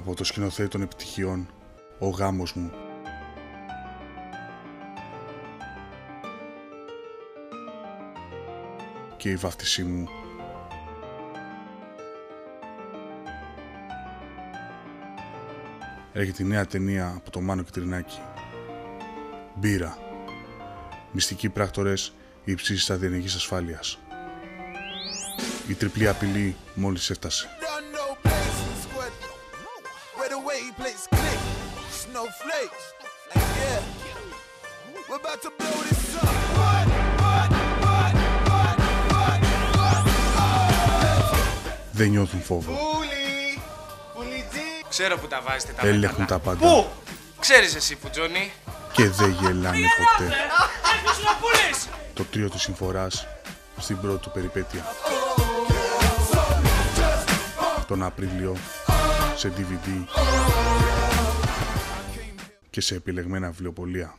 Από το σκηνοθέτη των επιτυχιών, ο γάμος μου. Και η βάφτισή μου. Έρχεται η νέα ταινία από το Μάνο Κιτρινάκη. Μπύρα. Μυστικοί πράκτορες υψής στρατιωτικής ασφάλειας. Η τριπλή απειλή μόλις έφτασε. Δεν νιώθουν φόβο. Ξέρω που τα βάζετε τα Ελέγχουν τα πάντα. Πού? Ξέρεις εσύ που, Τζόνι. Και δεν γελάνε ποτέ. Το τρίο της συμφοράς στην πρώτη του περιπέτεια. Τον Απρίλιο σε DVD και σε επιλεγμένα βιβλιοπωλεία.